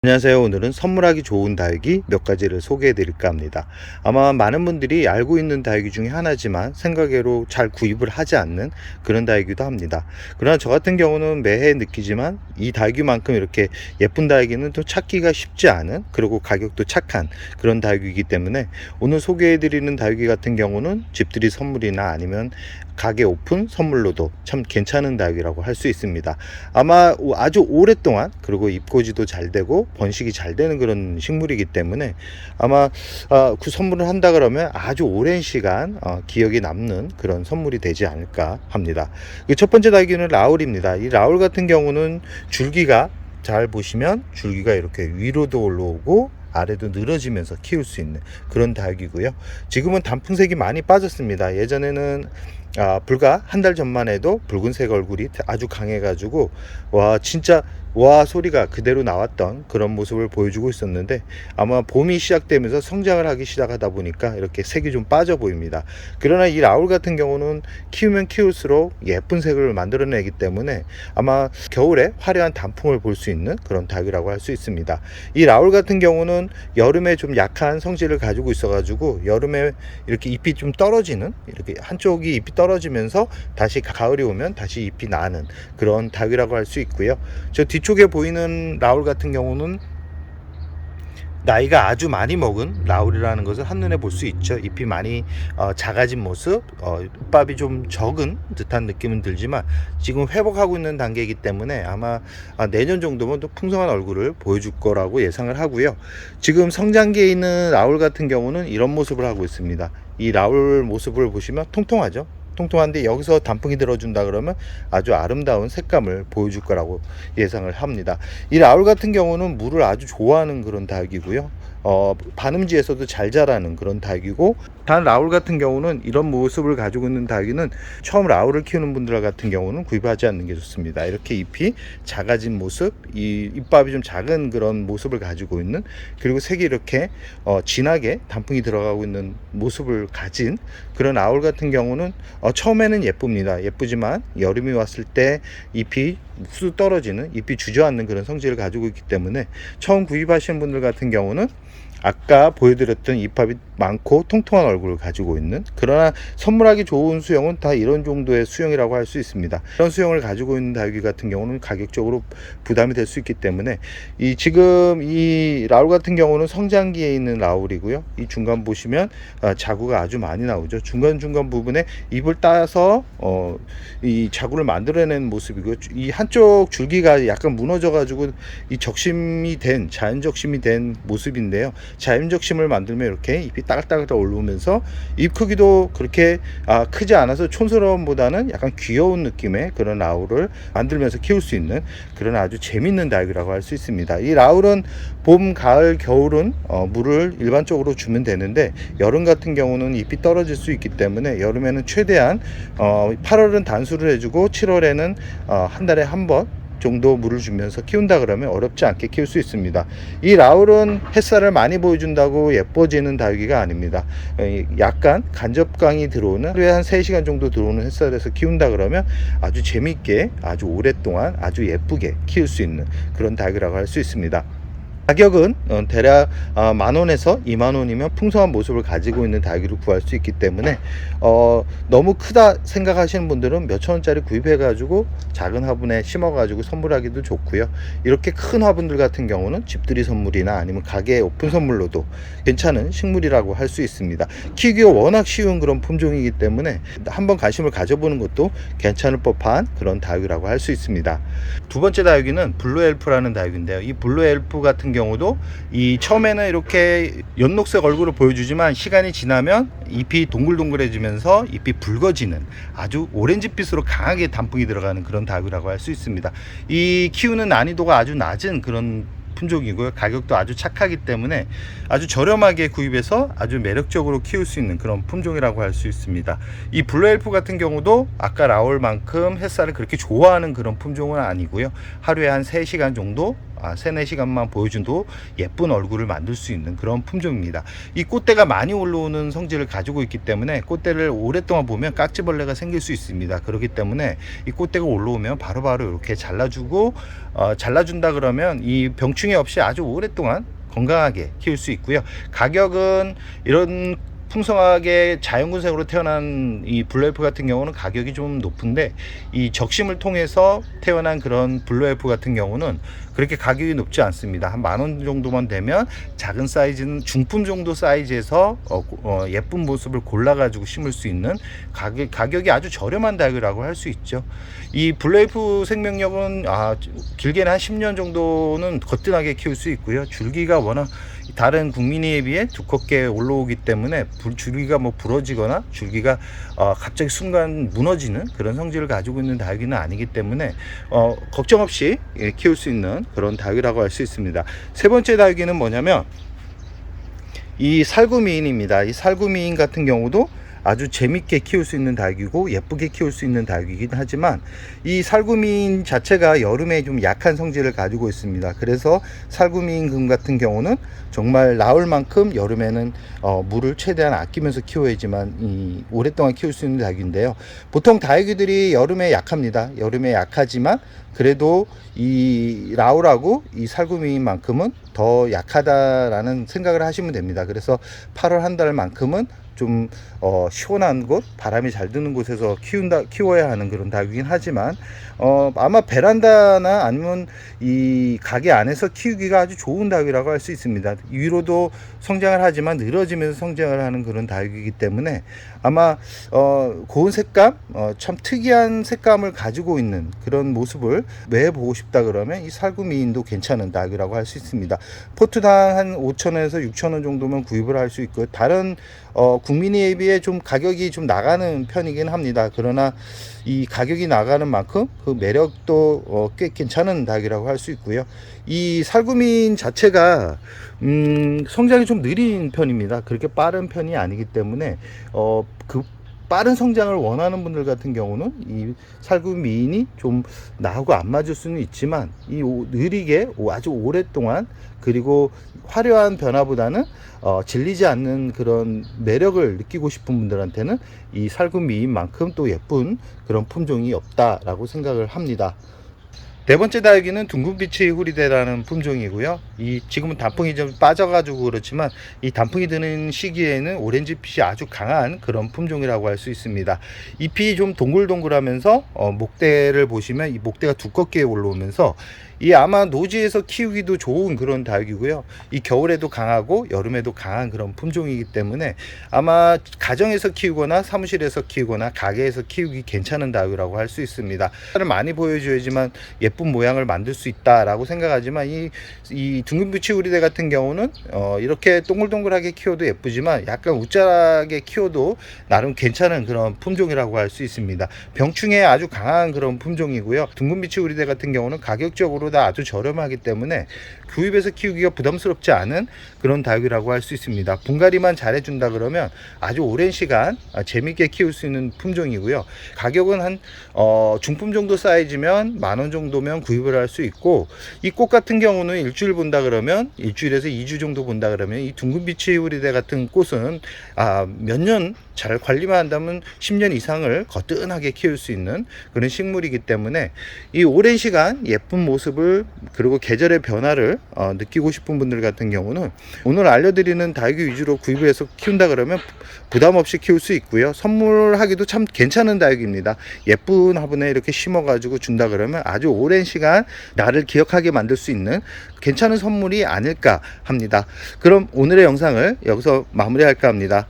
안녕하세요. 오늘은 선물하기 좋은 다육이 몇 가지를 소개해 드릴까 합니다. 아마 많은 분들이 알고 있는 다육이 중에 하나지만 생각외로 잘 구입을 하지 않는 그런 다육이기도 합니다. 그러나 저 같은 경우는 매해 느끼지만 이 다육이만큼 이렇게 예쁜 다육이는 또 찾기가 쉽지 않은, 그리고 가격도 착한 그런 다육이기 때문에 오늘 소개해 드리는 다육이 같은 경우는 집들이 선물이나 아니면 가게 오픈 선물로도 참 괜찮은 다육이라고 할 수 있습니다. 아마 아주 오랫동안, 그리고 입고지도 잘 되고 번식이 잘 되는 그런 식물이기 때문에 아마 그 선물을 한다 그러면 아주 오랜 시간 기억에 남는 그런 선물이 되지 않을까 합니다. 그 첫 번째 다육이는 라울입니다. 이 라울 같은 경우는 줄기가, 잘 보시면 줄기가 이렇게 위로도 올라오고 아래도 늘어지면서 키울 수 있는 그런 다육이고요. 지금은 단풍색이 많이 빠졌습니다. 예전에는 불과 한 달 전만 해도 붉은색 얼굴이 아주 강해가지고 와 진짜 와 소리가 그대로 나왔던 그런 모습을 보여주고 있었는데, 아마 봄이 시작되면서 성장을 하기 시작하다 보니까 이렇게 색이 좀 빠져 보입니다. 그러나 이 라울 같은 경우는 키우면 키울수록 예쁜 색을 만들어내기 때문에 아마 겨울에 화려한 단풍을 볼 수 있는 그런 닭이라고 할 수 있습니다. 이 라울 같은 경우는 여름에 좀 약한 성질을 가지고 있어 가지고 여름에 이렇게 잎이 좀 떨어지는, 이렇게 한쪽이 잎이 떨어지면서 다시 가을이 오면 다시 잎이 나는 그런 닭이라고 할 수 있고요. 저 뒤쪽에 보이는 라울 같은 경우는 나이가 아주 많이 먹은 라울이라는 것을 한눈에 볼 수 있죠. 잎이 많이 작아진 모습, 잎밥이 좀 적은 듯한 느낌은 들지만 지금 회복하고 있는 단계이기 때문에 아마 내년 정도면 또 풍성한 얼굴을 보여줄 거라고 예상을 하고요. 지금 성장기에 있는 라울 같은 경우는 이런 모습을 하고 있습니다. 이 라울 모습을 보시면 통통하죠. 통통한데 여기서 단풍이 들어준다 그러면 아주 아름다운 색감을 보여줄 거라고 예상을 합니다. 이 라울 같은 경우는 물을 아주 좋아하는 그런 닭이고요. 반음지에서도 잘 자라는 그런 닭이고, 단 라울 같은 경우는 이런 모습을 가지고 있는 닭이는 처음 라울을 키우는 분들 같은 경우는 구입하지 않는 게 좋습니다. 이렇게 잎이 작아진 모습, 이 잎밥이 좀 작은 그런 모습을 가지고 있는, 그리고 색이 이렇게 진하게 단풍이 들어가고 있는 모습을 가진 그런 라울 같은 경우는 처음에는 예쁩니다. 예쁘지만 여름이 왔을 때 잎이 후수 떨어지는, 잎이 주저앉는 그런 성질을 가지고 있기 때문에 처음 구입하시는 분들 같은 경우는 아까 보여드렸던 잎밥이 많고 통통한 얼굴을 가지고 있는, 그러나 선물하기 좋은 수영은 다 이런 정도의 수영이라고 할 수 있습니다. 이런 수영을 가지고 있는 다육이 같은 경우는 가격적으로 부담이 될 수 있기 때문에 지금 이 라울 같은 경우는 성장기에 있는 라울이고요. 이 중간 보시면 자구가 아주 많이 나오죠. 중간중간 부분에 잎을 따서 이 자구를 만들어내는 모습이고요. 이 한쪽 줄기가 약간 무너져 가지고 이 적심이 된, 자연 적심이 된 모습인데요. 자연 적심을 만들면 이렇게 잎이 따글따글 올라오면서 잎 크기도 그렇게 크지 않아서 촌스러움보다는 약간 귀여운 느낌의 그런 라울을 만들면서 키울 수 있는 그런 아주 재밌는 다육이라고 할 수 있습니다. 이 라울은 봄, 가을, 겨울은 물을 일반적으로 주면 되는데 여름 같은 경우는 잎이 떨어질 수 있기 때문에 여름에는 최대한 8월은 단수를 해주고 7월에는 한 달에 한 번 정도 물을 주면서 키운다 그러면 어렵지 않게 키울 수 있습니다. 이 라울은 햇살을 많이 보여준다고 예뻐지는 다육이가 아닙니다. 약간 간접광이 들어오는, 하루에 한 3시간 정도 들어오는 햇살에서 키운다 그러면 아주 재밌게, 아주 오랫동안 아주 예쁘게 키울 수 있는 그런 다육이라고 할 수 있습니다. 가격은 대략 10,000원에서 20,000원이면 풍성한 모습을 가지고 있는 다육이를 구할 수 있기 때문에 너무 크다 생각하시는 분들은 몇천 원짜리 구입해 가지고 작은 화분에 심어 가지고 선물하기도 좋고요. 이렇게 큰 화분들 같은 경우는 집들이 선물이나 아니면 가게 오픈 선물로도 괜찮은 식물이라고 할 수 있습니다. 키우기가 워낙 쉬운 그런 품종이기 때문에 한번 관심을 가져보는 것도 괜찮을 법한 그런 다육이라고 할 수 있습니다. 두 번째 다육이는 블루엘프라는 다육인데요. 이 블루엘프 같은 경우도 이 처음에는 이렇게 연녹색 얼굴을 보여주지만 시간이 지나면 잎이 동글동글해지면서 잎이 붉어지는, 아주 오렌지빛으로 강하게 단풍이 들어가는 그런 다육이라고 할 수 있습니다. 이 키우는 난이도가 아주 낮은 그런 품종이고요. 가격도 아주 착하기 때문에 아주 저렴하게 구입해서 아주 매력적으로 키울 수 있는 그런 품종이라고 할 수 있습니다. 이 블루엘프 같은 경우도 아까 라울만큼 햇살을 그렇게 좋아하는 그런 품종은 아니고요. 하루에 한 3시간 정도 3, 4시간만 보여준도 예쁜 얼굴을 만들 수 있는 그런 품종입니다. 이 꽃대가 많이 올라오는 성질을 가지고 있기 때문에 꽃대를 오랫동안 보면 깍지벌레가 생길 수 있습니다. 그렇기 때문에 이 꽃대가 올라오면 바로바로 이렇게 잘라주고 잘라준다 그러면 이 병충해 없이 아주 오랫동안 건강하게 키울 수 있고요. 가격은 이런 풍성하게 자연군색으로 태어난 이 블루엘프 같은 경우는 가격이 좀 높은데, 이 적심을 통해서 태어난 그런 블루엘프 같은 경우는 그렇게 가격이 높지 않습니다. 한 10,000원 정도만 되면 작은 사이즈는 중품 정도 사이즈에서 예쁜 모습을 골라가지고 심을 수 있는 가격이 아주 저렴한 닭이라고 할 수 있죠. 이 블루엘프 생명력은 길게는 한 10년 정도는 거뜬하게 키울 수 있고요. 줄기가 워낙 다른 국민이에 비해 두껍게 올라오기 때문에 줄기가 부러지거나 줄기가 갑자기 순간 무너지는 그런 성질을 가지고 있는 닭이는 아니기 때문에 걱정 없이 키울 수 있는 그런 닭이라고 할 수 있습니다. 세 번째 닭이는 뭐냐면 이 살구미인입니다. 이 살구미인 같은 경우도 아주 재밌게 키울 수 있는 닭이고 예쁘게 키울 수 있는 닭이긴 하지만, 이 살구미인 자체가 여름에 좀 약한 성질을 가지고 있습니다. 그래서 살구미인 금 같은 경우는 정말 나올 만큼 여름에는 물을 최대한 아끼면서 키워야지만 오랫동안 키울 수 있는 닭인데요. 보통 다육이들이 여름에 약합니다. 여름에 약하지만 그래도 이 라울하고 이 살구미인만큼은 더 약하다라는 생각을 하시면 됩니다. 그래서 8월 한 달만큼은 좀 시원한 곳, 바람이 잘 드는 곳에서 키워야 하는 그런 닭이긴 하지만 아마 베란다나 아니면 이 가게 안에서 키우기가 아주 좋은 닭이라고 할 수 있습니다. 위로도 성장을 하지만 늘어지면서 성장을 하는 그런 닭이기 때문에 아마 고운 색감, 참 특이한 색감을 가지고 있는 그런 모습을 매 보고 싶다 그러면 이 살구미인도 괜찮은 닭이라고 할 수 있습니다. 포트당 한 5,000원에서 6,000원 정도면 구입을 할 수 있고, 다른 국민이에 비해 좀 가격이 좀 나가는 편이긴 합니다. 그러나 이 가격이 나가는 만큼 그 매력도 꽤 괜찮은 닭이라고 할 수 있고요. 이 살구민 자체가 성장이 좀 느린 편입니다. 그렇게 빠른 편이 아니기 때문에 그 빠른 성장을 원하는 분들 같은 경우는 이 살구미인이 좀 나하고 안 맞을 수는 있지만, 이 느리게 아주 오랫동안 그리고 화려한 변화보다는 질리지 않는 그런 매력을 느끼고 싶은 분들한테는 이 살구미인만큼 또 예쁜 그런 품종이 없다라고 생각을 합니다. 네 번째 다육이는 둥근빛의 후리대라는 품종이고요. 지금은 단풍이 좀 빠져가지고 그렇지만 이 단풍이 드는 시기에는 오렌지빛이 아주 강한 그런 품종이라고 할 수 있습니다. 잎이 좀 동글동글하면서 목대를 보시면 이 목대가 두껍게 올라오면서 이 아마 노지에서 키우기도 좋은 그런 다육이고요. 이 겨울에도 강하고 여름에도 강한 그런 품종이기 때문에 아마 가정에서 키우거나 사무실에서 키우거나 가게에서 키우기 괜찮은 다육이라고 할 수 있습니다. 많이 보여줘야지만 예쁜 모양을 만들 수 있다라고 생각하지만, 이 둥근빛의 우리대 같은 경우는 이렇게 동글동글하게 키워도 예쁘지만 약간 우짜하게 키워도 나름 괜찮은 그런 품종이라고 할 수 있습니다. 병충해에 아주 강한 그런 품종이고요. 둥근빛의 우리대 같은 경우는 가격적으로 다 아주 저렴하기 때문에 구입해서 키우기가 부담스럽지 않은 그런 다육이라고 할 수 있습니다. 분갈이만 잘해준다 그러면 아주 오랜 시간 재밌게 키울 수 있는 품종이고요. 가격은 한 중품 정도 사이즈면 10,000원 정도면 구입을 할 수 있고, 이 꽃 같은 경우는 일주일 본다 그러면 일주일에서 2주 정도 본다 그러면 이 둥근빛의 우리대 같은 꽃은 몇 년 잘 관리만 한다면 10년 이상을 거뜬하게 키울 수 있는 그런 식물이기 때문에 이 오랜 시간 예쁜 모습을 그리고 계절의 변화를 느끼고 싶은 분들 같은 경우는 오늘 알려드리는 다육이 위주로 구입을 해서 키운다 그러면 부담 없이 키울 수 있고요. 선물하기도 참 괜찮은 다육입니다. 예쁜 화분에 이렇게 심어 가지고 준다 그러면 아주 오랜 시간 나를 기억하게 만들 수 있는 괜찮은 선물이 아닐까 합니다. 그럼 오늘의 영상을 여기서 마무리할까 합니다.